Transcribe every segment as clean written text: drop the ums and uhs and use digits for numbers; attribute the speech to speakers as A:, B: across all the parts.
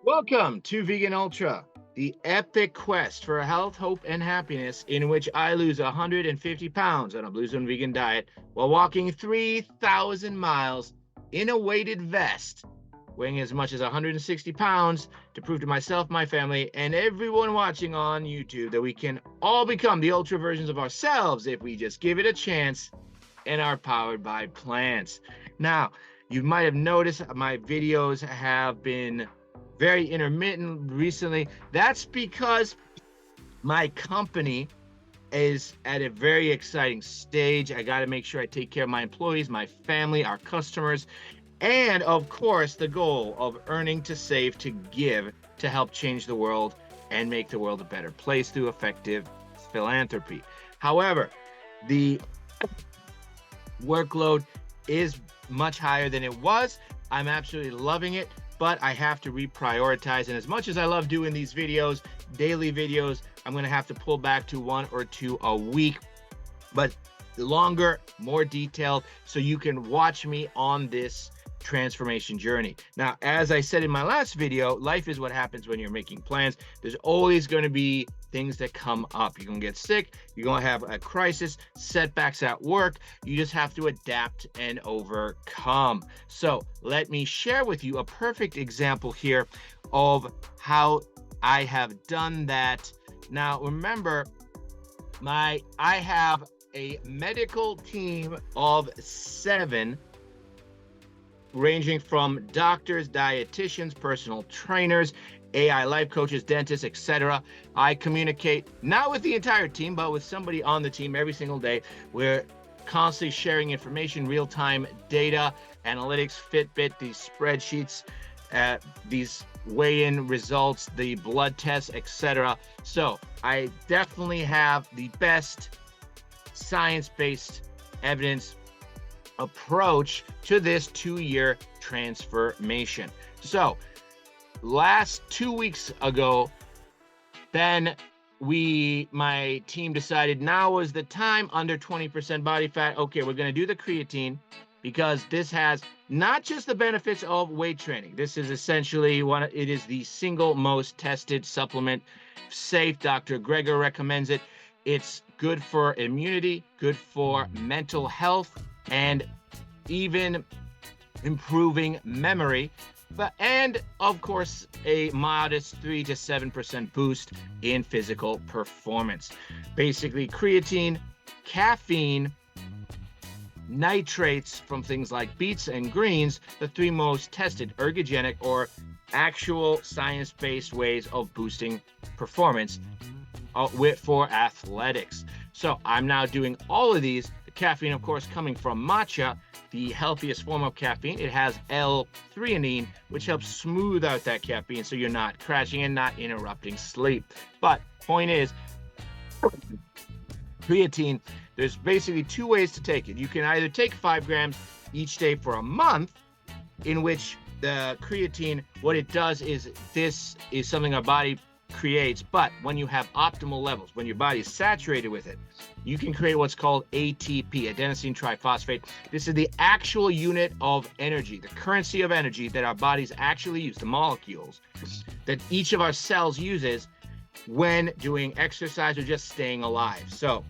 A: Welcome to Vegan Ultra, the epic quest for health, hope, and happiness in which I lose 150 pounds on a Blue Zone vegan diet while walking 3,000 miles in a weighted vest, weighing as much as 160 pounds to prove to myself, my family, and everyone watching on YouTube that we can all become the ultra versions of ourselves if we just give it a chance and are powered by plants. Now, you might have noticed my videos have been very intermittent recently. That's because my company is at a very exciting stage. I got to make sure I take care of my employees, my family, our customers, and of course, the goal of earning to save to give to help change the world and make the world a better place through effective philanthropy. However, the workload is much higher than it was. I'm absolutely loving it, but I have to reprioritize. And as much as I love doing these videos, daily videos, I'm going to have to pull back to one or two a week, but longer, more detailed, so you can watch me on this transformation journey. Now, as I said in my last video, life is what happens when you're making plans. There's always going to be things that come up. You're going to get sick. You're going to have a crisis, setbacks at work. You just have to adapt and overcome. So let me share with you a perfect example here of how I have done that. Now, remember, I have a medical team of 7, ranging from doctors, dietitians, personal trainers, AI life coaches, dentists, etc. I communicate not with the entire team, but with somebody on the team every single day. We're constantly sharing information, real-time data, analytics, Fitbit, these spreadsheets, these weigh-in results, the blood tests, etc. So I definitely have the best science-based evidence approach to this 2-year transformation. So last 2 weeks ago, then my team decided now was the time, under 20% body fat. Okay, we're going to do the creatine because this has not just the benefits of weight training. This is essentially it is the single most tested supplement, safe. Dr. Greger recommends it. It's good for immunity, good for mental health, and even improving memory, and of course a modest 3 to 7% boost in physical performance. Basically, creatine, caffeine, nitrates from things like beets and greens, the 3 most tested ergogenic or actual science-based ways of boosting performance for athletics. So I'm now doing all of these. The caffeine, of course, coming from matcha, the healthiest form of caffeine. It has L-theanine, which helps smooth out that caffeine so you're not crashing and not interrupting sleep. But point is, creatine, there's basically 2 ways to take it. You can either take 5 grams each day for a month, in which the creatine, what it does is, this is something our body creates, but when you have optimal levels, when your body is saturated with it, you can create what's called ATP, adenosine triphosphate. This is the actual unit of energy, the currency of energy that our bodies actually use, the molecules that each of our cells uses when doing exercise or just staying alive. So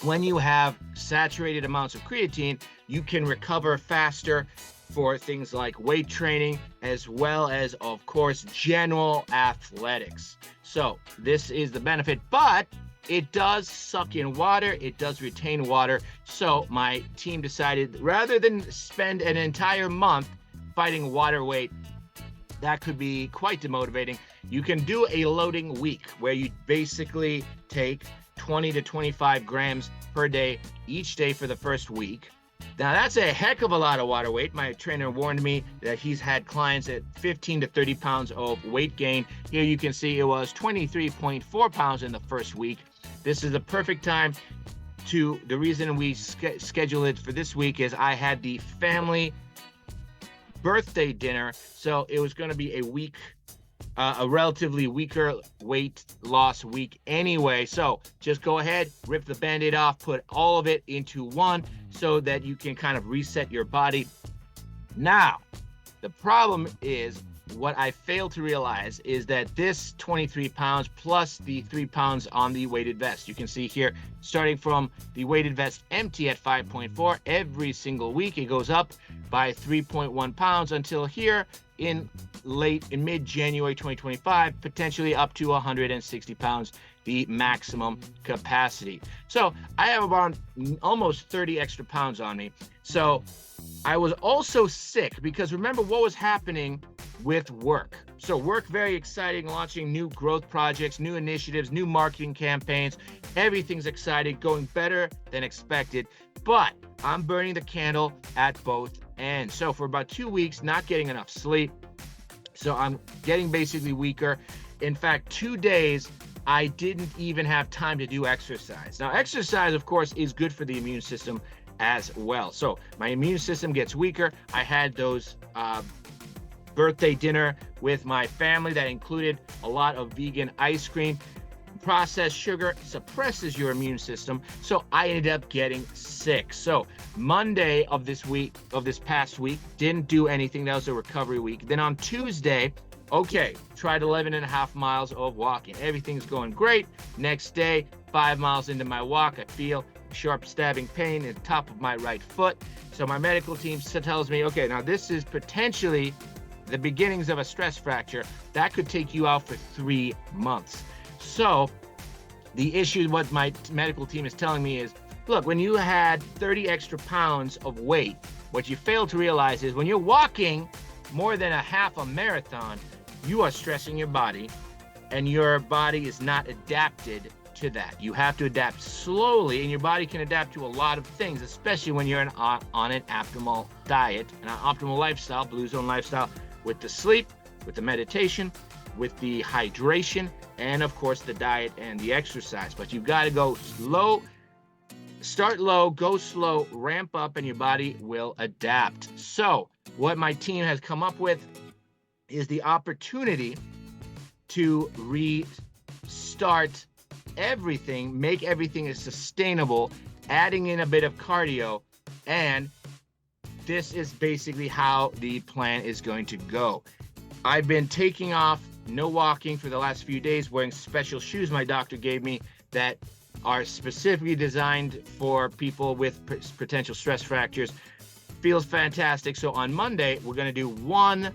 A: when you have saturated amounts of creatine, you can recover faster for things like weight training, as well as, of course, general athletics. So this is the benefit, but it does suck in water. It does retain water. So my team decided, rather than spend an entire month fighting water weight, that could be quite demotivating. You can do a loading week where you basically take 20 to 25 grams per day each day for the first week. Now, that's a heck of a lot of water weight. My trainer warned me that he's had clients at 15 to 30 pounds of weight gain. Here you can see it was 23.4 pounds in the first week. This is the perfect time to, the reason we schedule it for this week is I had the family birthday dinner, so it was going to be a relatively weaker weight loss week anyway. So just go ahead, rip the Band-Aid off, put all of it into one so that you can kind of reset your body. Now, the problem is what I failed to realize is that this 23 pounds plus the 3 pounds on the weighted vest, you can see here, starting from the weighted vest empty at 5.4, every single week it goes up by 3.1 pounds until here in mid-January 2025, potentially up to 160 pounds, the maximum capacity. So I have about almost 30 extra pounds on me. So I was also sick because remember what was happening with work. So work, very exciting, launching new growth projects, new initiatives, new marketing campaigns. Everything's exciting, going better than expected, but I'm burning the candle at both ends. So for about 2 weeks, not getting enough sleep. So I'm getting basically weaker. In fact, 2 days, I didn't even have time to do exercise. Now, exercise, of course, is good for the immune system as well. So my immune system gets weaker. I had those birthday dinner with my family that included a lot of vegan ice cream. Processed sugar suppresses your immune system, so I ended up getting sick. So Monday of this past week, didn't do anything. That was a recovery week. Then on Tuesday, okay, tried 11.5 miles of walking. Everything's going great. Next day, 5 miles into my walk, I feel sharp stabbing pain in the top of my right foot. So my medical team tells me, okay, now this is potentially the beginnings of a stress fracture that could take you out for 3 months. So the issue, what my medical team is telling me is, look, when you had 30 extra pounds of weight, what you fail to realize is when you're walking more than a half a marathon, you are stressing your body, and your body is not adapted to that. You have to adapt slowly, and your body can adapt to a lot of things, especially when you're on an optimal diet and an optimal lifestyle, Blue Zone lifestyle, with the sleep, with the meditation, with the hydration, and of course the diet and the exercise. But you got to go slow, start low, go slow, ramp up, and your body will adapt. So what my team has come up with is the opportunity to restart everything, make everything as sustainable, adding in a bit of cardio, and this is basically how the plan is going to go. I've been taking off, no walking for the last few days, wearing special shoes my doctor gave me that are specifically designed for people with potential stress fractures. Feels fantastic. So on Monday, we're going to do one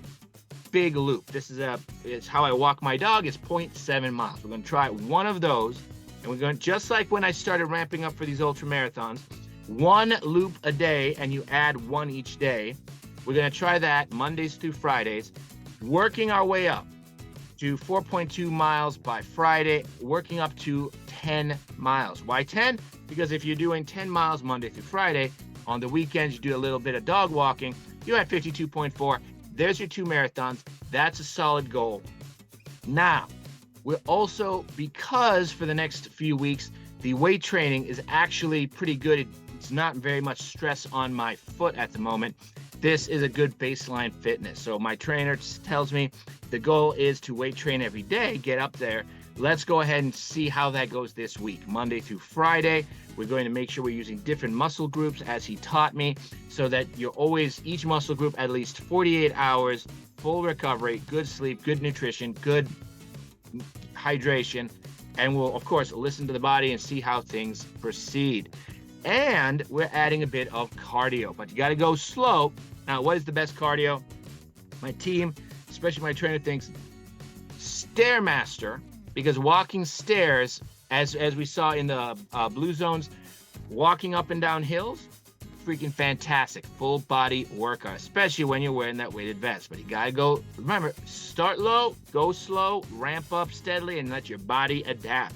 A: big loop. This is how I walk my dog. It's 0.7 miles. We're going to try one of those, and we're going, just like when I started ramping up for these ultra marathons, one loop a day, and you add one each day. We're going to try that Mondays through Fridays, working our way up to 4.2 miles by Friday, working up to 10 miles. Why 10? Because if you're doing 10 miles Monday through Friday, on the weekends you do a little bit of dog walking, you're at 52.4. There's your 2 marathons. That's a solid goal. Now, we're also, because for the next few weeks, the weight training is actually pretty good. It's not very much stress on my foot at the moment. This is a good baseline fitness. So my trainer tells me the goal is to weight train every day, get up there. Let's go ahead and see how that goes this week. Monday through Friday, we're going to make sure we're using different muscle groups as he taught me, so that you're always, each muscle group, at least 48 hours, full recovery, good sleep, good nutrition, good hydration, and we'll, of course, listen to the body and see how things proceed. And we're adding a bit of cardio, but you got to go slow. Now, what is the best cardio? My team, especially my trainer, thinks Stairmaster, because walking stairs, as we saw in the Blue Zones, walking up and down hills, freaking fantastic. Full body workout, especially when you're wearing that weighted vest. But you got to go, remember, start low, go slow, ramp up steadily, and let your body adapt.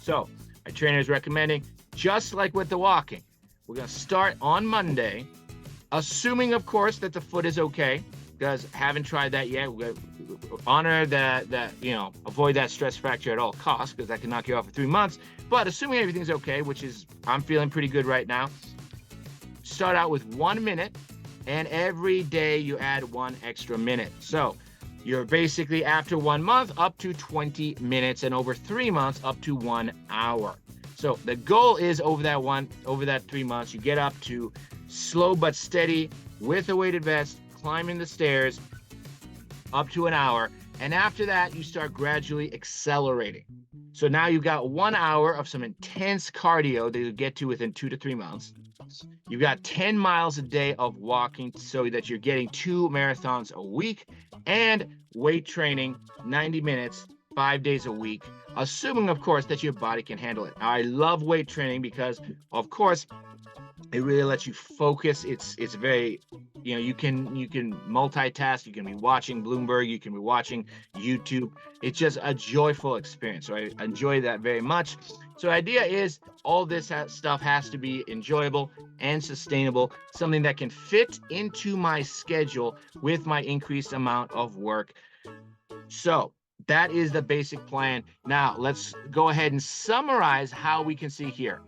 A: So my trainer is recommending, just like with the walking, we're going to start on Monday, assuming, of course, that the foot is okay, because haven't tried that yet. We're going to honor that, avoid that stress fracture at all costs, because that can knock you off for 3 months. But assuming everything's okay, which is, I'm feeling pretty good right now, start out with 1 minute, and every day you add 1 extra minute. So you're basically, after 1 month, up to 20 minutes, and over 3 months, up to 1 hour. So the goal is over that 3 months, you get up to slow but steady with a weighted vest, climbing the stairs, up to an hour. And after that, you start gradually accelerating. So now you've got 1 hour of some intense cardio that you'll get to within 2 to 3 months. You've got 10 miles a day of walking so that you're getting 2 marathons a week, and weight training 90 minutes, 5 days a week, assuming, of course, that your body can handle it. Now, I love weight training because, of course, it really lets you focus. It's very, you can multitask. You can be watching Bloomberg, you can be watching YouTube. It's just a joyful experience. So I enjoy that very much. So the idea is all this stuff has to be enjoyable and sustainable, something that can fit into my schedule with my increased amount of work. So that is the basic plan. Now let's go ahead and summarize how we can see here.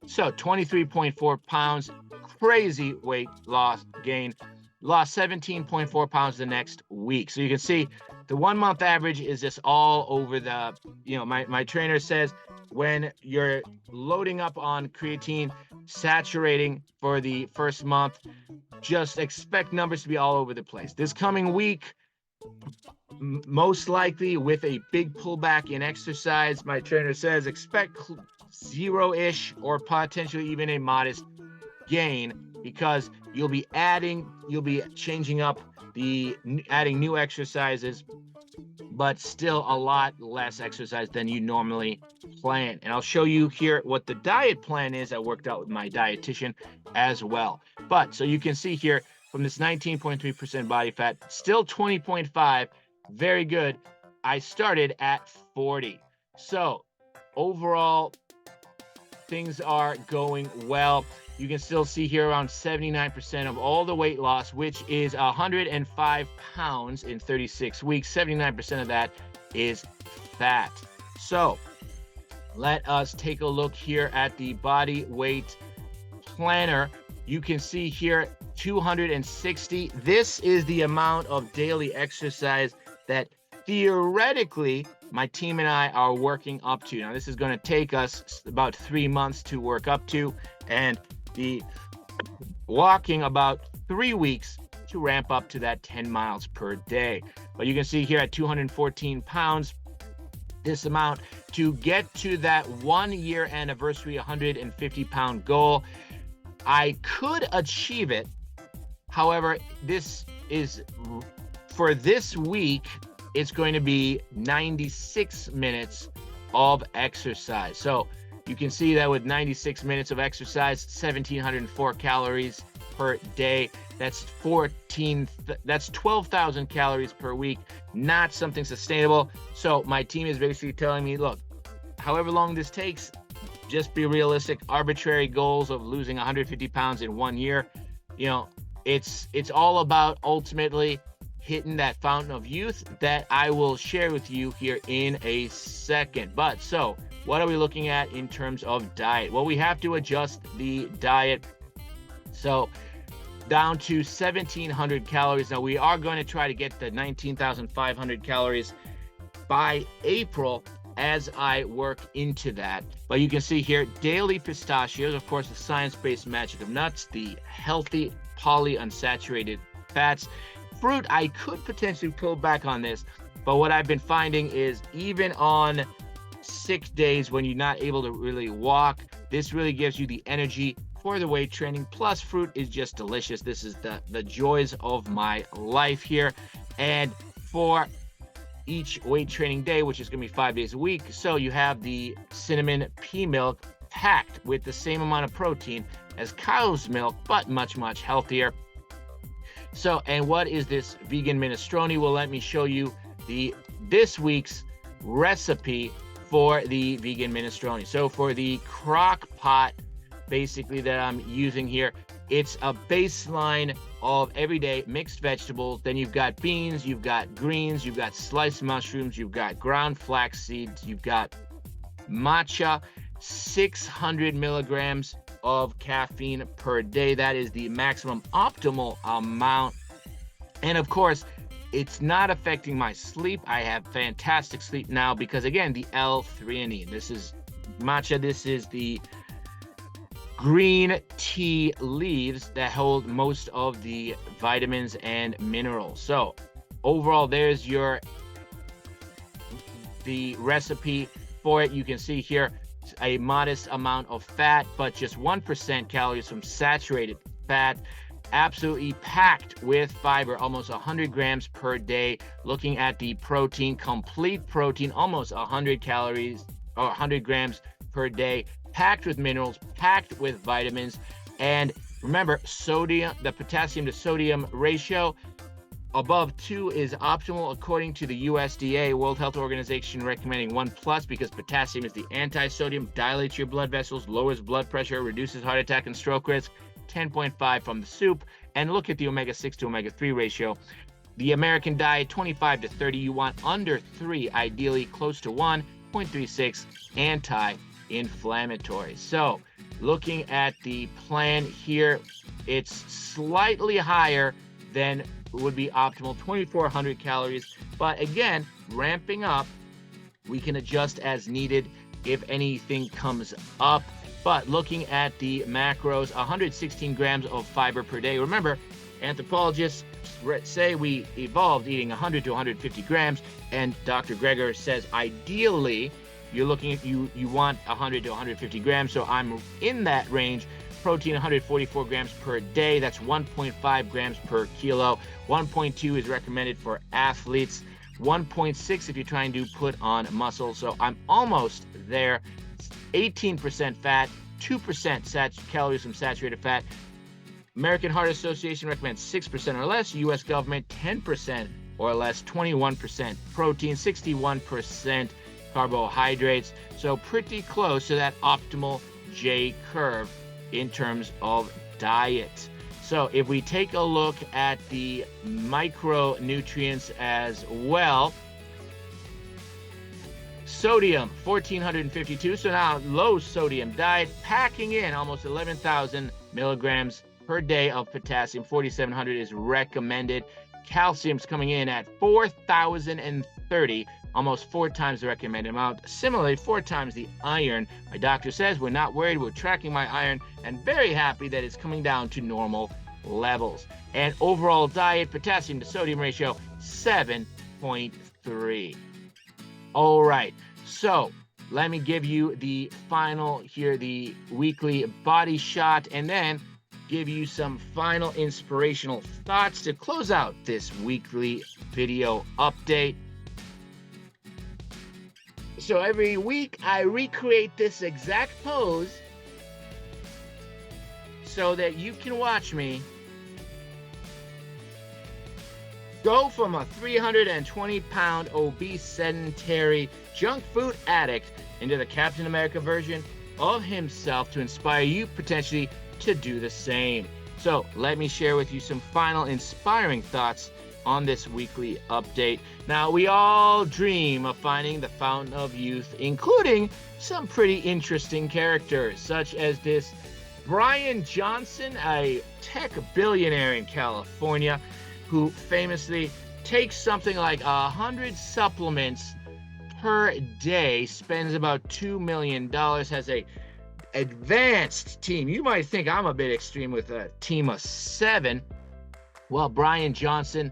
A: So 23.4 pounds, crazy weight loss gain, lost 17.4 pounds the next week. So you can see the 1 month average is just all over the, my trainer says when you're loading up on creatine, saturating for the first month, just expect numbers to be all over the place. This coming week, most likely with a big pullback in exercise, my trainer says expect zero-ish or potentially even a modest gain, because you'll be changing up adding new exercises, but still a lot less exercise than you normally plan. And I'll show you here what the diet plan is. I worked out with my dietitian as well. But so you can see here from this 19.3% body fat, still 20.5, very good. I started at 40. So overall, things are going well. You can still see here around 79% of all the weight loss, which is 105 pounds in 36 weeks. 79% of that is fat. So let us take a look here at the body weight planner. You can see here 260. This is the amount of daily exercise that theoretically my team and I are working up to. Now, this is going to take us about 3 months to work up to, and the walking about 3 weeks to ramp up to that 10 miles per day. But you can see here at 214 pounds, this amount to get to that 1 year anniversary 150 pound goal. I could achieve it. However, this is for this week, it's going to be 96 minutes of exercise. So you can see that with 96 minutes of exercise, 1,704 calories per day. That's 12,000 calories per week. Not something sustainable. So my team is basically telling me, look, however long this takes, just be realistic. Arbitrary goals of losing 150 pounds in 1 year. It's all about ultimately hitting that fountain of youth that I will share with you here in a second. But so what are we looking at in terms of diet? Well, we have to adjust the diet. So down to 1,700 calories. Now we are going to try to get the 19,500 calories by April as I work into that. But you can see here, daily pistachios, of course, the science-based magic of nuts, the healthy polyunsaturated fats. Fruit, I could potentially pull back on this, but what I've been finding is even on sick days when you're not able to really walk, this really gives you the energy for the weight training. Plus, fruit is just delicious. This is the joys of my life here. And for each weight training day, which is going to be 5 days a week, so you have the cinnamon pea milk packed with the same amount of protein as cow's milk, but much, much healthier. So, and what is this vegan minestrone? Well, let me show you this week's recipe for the vegan minestrone. So for the crock pot, basically, that I'm using here, it's a baseline of everyday mixed vegetables. Then you've got beans, you've got greens, you've got sliced mushrooms, you've got ground flax seeds, you've got matcha, 600 milligrams of caffeine per day. That is the maximum optimal amount. And of course, it's not affecting my sleep. I have fantastic sleep now because, again, the L-theanine. This is matcha. This is the green tea leaves that hold most of the vitamins and minerals. So overall, there's the recipe for it. You can see here a modest amount of fat, but just 1% calories from saturated fat. Absolutely packed with fiber, almost 100 grams per day. Looking at the protein, complete protein, almost 100 calories or 100 grams per day, packed with minerals, packed with vitamins. And remember, the potassium to sodium ratio above 2 is optimal according to the USDA, World Health Organization, recommending 1+ because potassium is the anti-sodium, dilates your blood vessels, lowers blood pressure, reduces heart attack and stroke risk. 10.5 from the soup. And look at the omega-6 to omega-3 ratio. The American diet, 25 to 30. You want under 3, ideally close to 1, 0.36 anti-inflammatory. So looking at the plan here, it's slightly higher than would be optimal, 2,400 calories. But again, ramping up, we can adjust as needed if anything comes up. But looking at the macros, 116 grams of fiber per day. Remember, anthropologists say we evolved eating 100 to 150 grams, and Dr. Greger says ideally you're looking at you want 100 to 150 grams. So I'm in that range. Protein, 144 grams per day. That's 1.5 grams per kilo. 1.2 is recommended for athletes. 1.6 if you're trying to put on muscle. So I'm almost there. 18% fat, 2% calories from saturated fat. American Heart Association recommends 6% or less. U.S. government 10% or less. 21% protein, 61% carbohydrates. So pretty close to that optimal J curve in terms of diet. So if we take a look at the micronutrients as well, sodium, 1,452. So now low sodium diet, packing in almost 11,000 milligrams per day of potassium. 4,700 is recommended. Calcium's coming in at 4,030, almost 4 times the recommended amount. Similarly, 4 times the iron. My doctor says we're not worried. We're tracking my iron and very happy that it's coming down to normal levels. And overall diet, potassium to sodium ratio, 7.3. All right, so let me give you the final here, the weekly body shot, and then give you some final inspirational thoughts to close out this weekly video update. So every week I recreate this exact pose so that you can watch me go from a 320-pound obese sedentary junk food addict into the Captain America version of himself to inspire you potentially to do the same. So let me share with you some final inspiring thoughts on this weekly update. Now, we all dream of finding the fountain of youth, including some pretty interesting characters, such as this Brian Johnson, a tech billionaire in California, who famously takes something like 100 supplements per day, spends about $2 million, has a advanced team. You might think I'm a bit extreme with a team of 7. Well, Brian Johnson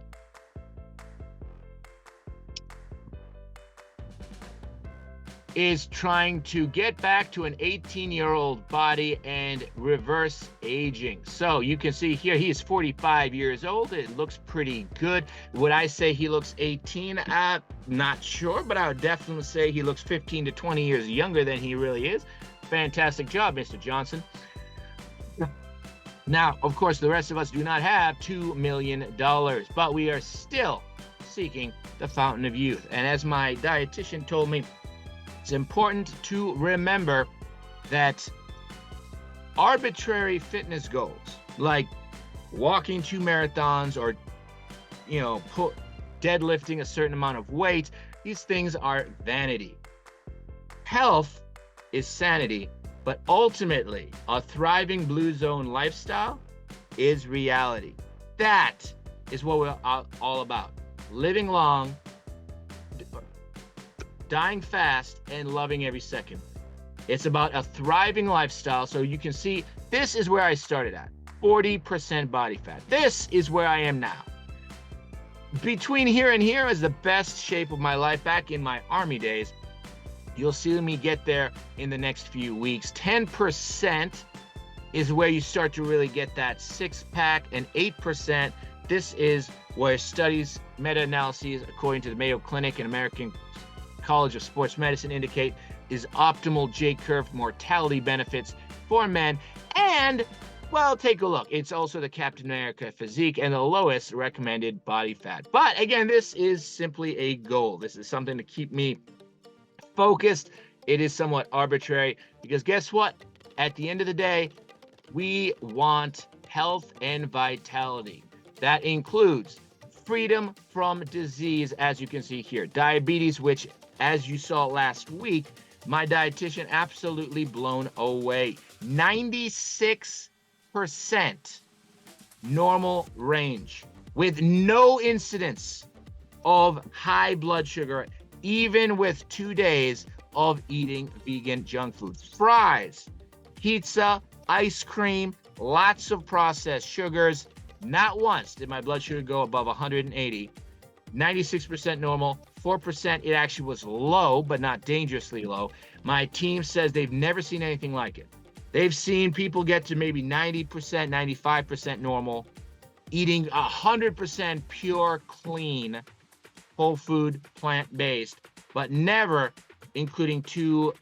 A: is trying to get back to an 18-year-old body and reverse aging. So you can see here, he is 45 years old. It looks pretty good. Would I say he looks 18? Not sure, but I would definitely say he looks 15 to 20 years younger than he really is. Fantastic job, Mr. Johnson. Now, of course, the rest of us do not have $2 million, but we are still seeking the fountain of youth. And as my dietitian told me, it's important to remember that arbitrary fitness goals, like walking 2 marathons or, deadlifting a certain amount of weight, these things are vanity. Health is sanity, but ultimately, a thriving blue zone lifestyle is reality. That is what we're all about. Living long, dying fast, and loving every second. It's about a thriving lifestyle. So you can see, this is where I started at, 40% body fat. This is where I am now. between here and here is the best shape of my life back in my Army days. You'll see me get there in the next few weeks. 10% is where you start to really get that six-pack, and 8%, this is where studies, meta-analyses, according to the Mayo Clinic and American College of Sports Medicine, indicate is optimal J-curve mortality benefits for men. And, well, take a look. It's also the Captain America physique and the lowest recommended body fat. But again, this is simply a goal. This is something to keep me focused. It is somewhat arbitrary because guess what? At the end of the day, we want health and vitality. That includes freedom from disease, as you can see here. Diabetes, which, as you saw last week, my dietitian absolutely blown away. 96% normal range with no incidence of high blood sugar, even with 2 days of eating vegan junk foods. Fries, pizza, ice cream, lots of processed sugars. Not once did my blood sugar go above 180. 96% normal, 4% it actually was low, but not dangerously low. My team says they've never seen anything like it. They've seen people get to maybe 90%, 95% normal, eating 100% pure, clean, whole food, plant-based, but never including 2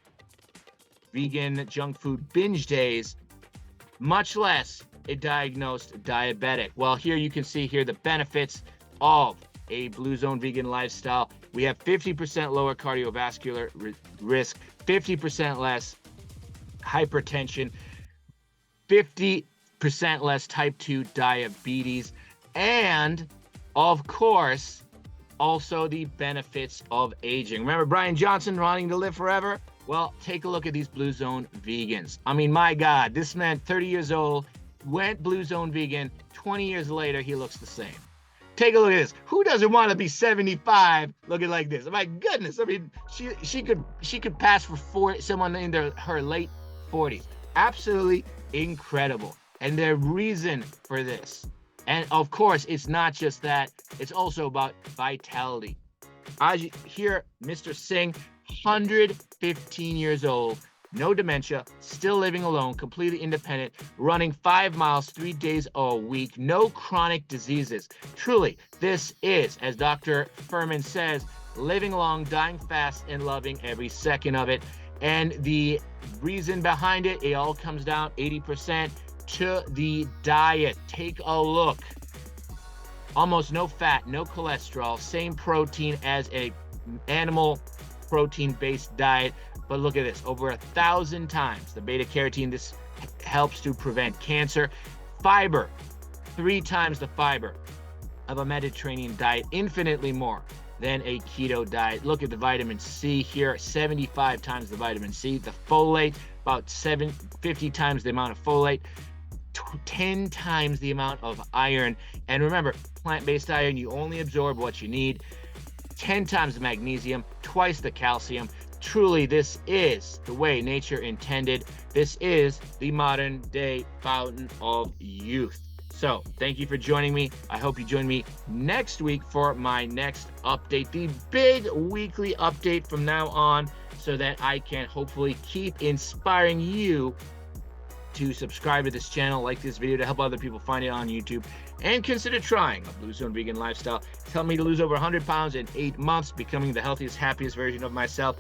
A: vegan junk food binge days, much less a diagnosed diabetic. Well, here you can see here the benefits of a Blue Zone vegan lifestyle. We have 50% lower cardiovascular risk, 50% less hypertension, 50% less type 2 diabetes, and of course, also the benefits of aging. Remember Brian Johnson wanting to live forever? Well, take a look at these Blue Zone vegans. I mean, my God, this man, 30 years old, went Blue Zone vegan. 20 years later, he looks the same. Take a look at this. Who doesn't want to be 75 looking like this? My goodness. I mean, she could pass for someone in her late 40s. Absolutely incredible. And the reason for this, and of course, it's not just that, it's also about vitality. As you hear Mr. Singh, 115 years old, no dementia, still living alone, completely independent, running 5 miles 3 days a week, no chronic diseases. Truly, this is, as Dr. Furman says, living long, dying fast, and loving every second of it. And the reason behind it, it all comes down 80% to the diet. Take a look. Almost no fat, no cholesterol, same protein as a animal protein-based diet. But look at this, over 1,000 times the beta carotene. This helps to prevent cancer. Fiber, 3 times the fiber of a Mediterranean diet, infinitely more than a keto diet. Look at the vitamin C here, 75 times the vitamin C. The folate, about 50 times the amount of folate, 10 times the amount of iron. And remember, plant-based iron, you only absorb what you need. 10 times the magnesium, twice the calcium. Truly, this is the way nature intended. This is the modern day fountain of youth. So thank you for joining me. I hope you join me next week for my next update, the big weekly update from now on, so that I can hopefully keep inspiring you to subscribe to this channel, like this video to help other people find it on YouTube, and consider trying a Blue Zone vegan lifestyle. It's helped me to lose over 100 pounds in 8 months, becoming the healthiest, happiest version of myself.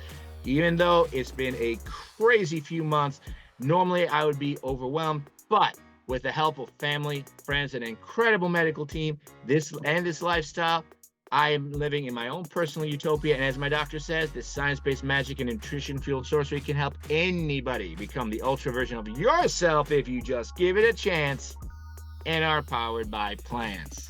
A: Even though it's been a crazy few months, normally I would be overwhelmed, but with the help of family, friends, and an incredible medical team, this lifestyle, I am living in my own personal utopia. And as my doctor says, this science-based magic and nutrition-fueled sorcery can help anybody become the ultra version of yourself if you just give it a chance, and are powered by plants.